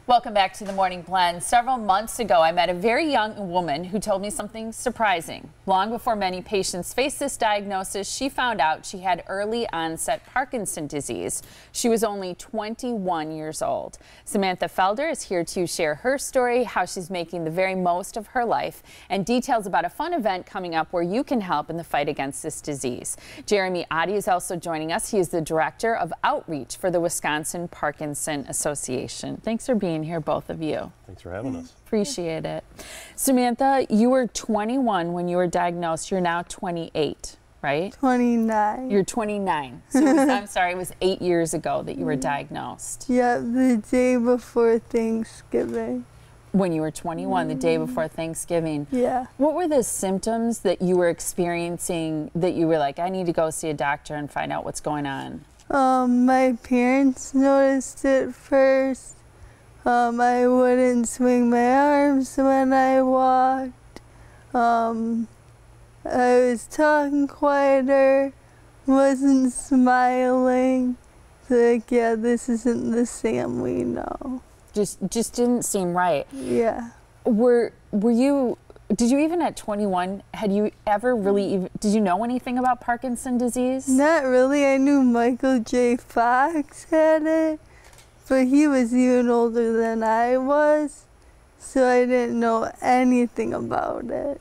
Welcome back to the Morning Blend. Several months ago, I met a very young woman who told me something surprising. Long before many patients face this diagnosis, she found out she had early onset Parkinson's disease. She was only 21 years old. Samantha Felder is here to share her story, how she's making the very most of her life, and details about a fun event coming up where you can help in the fight against this disease. Jeremy Otte is also joining us. He is the Director of Outreach for the Wisconsin Parkinson Association. Thanks for being here, both of you. Thanks for having us. Appreciate it. Samantha, you were 21 when you were diagnosed. You're now 28, right? 29. You're 29. So I'm sorry, it was 8 years ago that you were diagnosed. Yeah, the day before Thanksgiving. When you were 21, the day before Thanksgiving. Yeah. What were the symptoms that you were experiencing that you were like, I need to go see a doctor and find out what's going on? My parents noticed it first. I wouldn't swing my arms when I walked. I was talking quieter, wasn't smiling. Like, yeah, this isn't the Sam we know. Just didn't seem right. Yeah. Did you even at 21, had you ever really, did you know anything about Parkinson's disease? Not really. I knew Michael J. Fox had it, but he was even older than I was, so I didn't know anything about it.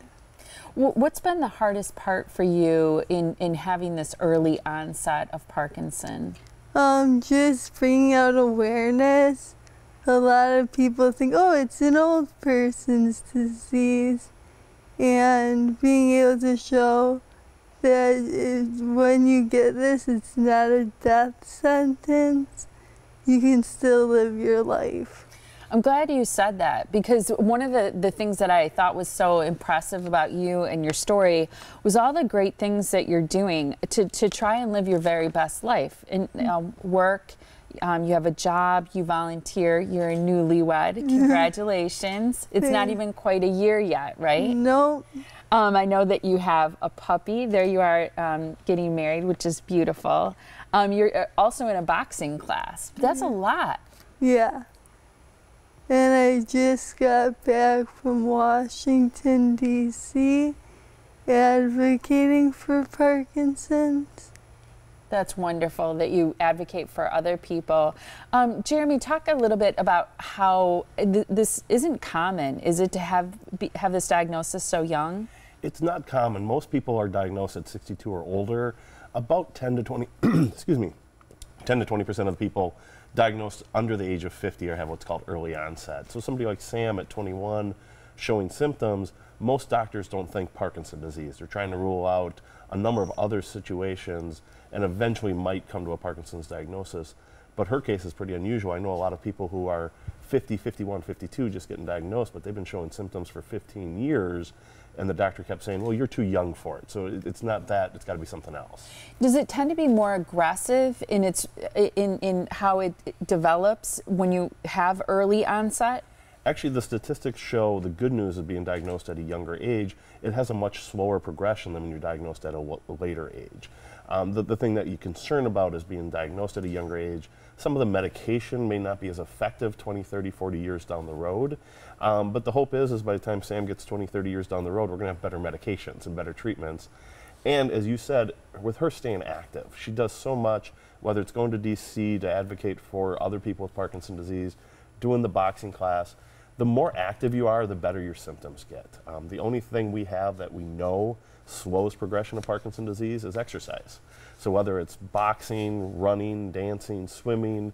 What's been the hardest part for you in having this early onset of Parkinson? Just bringing out awareness. A lot of people think, oh, it's an old person's disease. And being able to show that when you get this, it's not a death sentence. You can still live your life. I'm glad you said that, because one of the things that I thought was so impressive about you and your story was all the great things that you're doing to try and live your very best life. In work, you have a job, you volunteer, you're a newlywed. Congratulations. It's not even quite a year yet, right? No. I know that you have a puppy. There you are, getting married, which is beautiful. You're also in a boxing class. That's a lot. Yeah. And I just got back from Washington, D.C., advocating for Parkinson's. That's wonderful that you advocate for other people. Jeremy, talk a little bit about how this isn't common, is it, to have this diagnosis so young? It's not common. Most people are diagnosed at 62 or older. About 10 to 20, excuse me, 10 to 20% of people diagnosed under the age of 50 or have what's called early onset. So somebody like Sam at 21 showing symptoms, most doctors don't think Parkinson's disease. They're trying to rule out a number of other situations and eventually might come to a Parkinson's diagnosis. But her case is pretty unusual. I know a lot of people who are 50, 51, 52 just getting diagnosed, but they've been showing symptoms for 15 years, and the doctor kept saying, well, you're too young for it. So it's not that, it's got to be something else. Does it tend to be more aggressive in how it develops when you have early onset? Actually, the statistics show the good news of being diagnosed at a younger age. It has a much slower progression than when you're diagnosed at a later age. The thing that you're concerned about is being diagnosed at a younger age. Some of the medication may not be as effective 20, 30, 40 years down the road. But the hope is by the time Sam gets 20, 30 years down the road, we're going to have better medications and better treatments. And as you said, with her staying active, she does so much, whether it's going to D.C. to advocate for other people with Parkinson's disease, doing the boxing class. The more active you are, the better your symptoms get. The only thing we have that we know slows progression of Parkinson's disease is exercise. So whether it's boxing, running, dancing, swimming,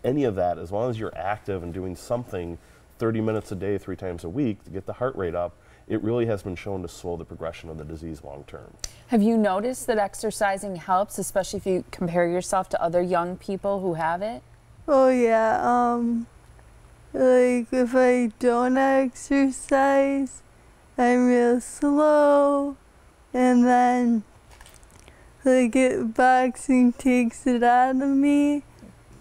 any of that, as long as you're active and doing something 30 minutes a day, 3 times a week to get the heart rate up, it really has been shown to slow the progression of the disease long term. Have you noticed that exercising helps, especially if you compare yourself to other young people who have it? Oh, yeah. Like, if I don't exercise, I'm real slow, and then, like, boxing takes it out of me,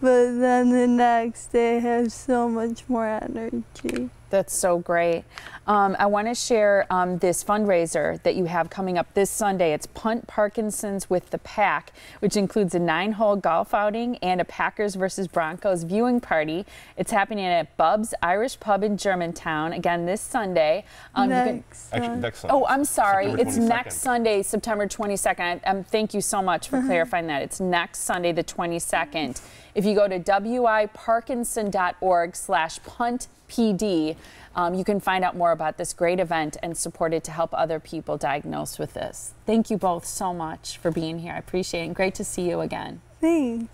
but then the next day I have so much more energy. That's so great. I want to share this fundraiser that you have coming up this Sunday. It's Punt Parkinson's with the Pack, which includes a 9-hole golf outing and a Packers versus Broncos viewing party. It's happening at Bub's Irish Pub in Germantown, again this Sunday. Next Sunday. Oh, I'm sorry. September It's 22nd. next Sunday, September 22nd. Thank you so much for clarifying that. It's next Sunday, the 22nd. If you go to wiparkinson.org/puntpd, you can find out more about this great event and support it to help other people diagnosed with this. Thank you both so much for being here. I appreciate it. And great to see you again. Thanks.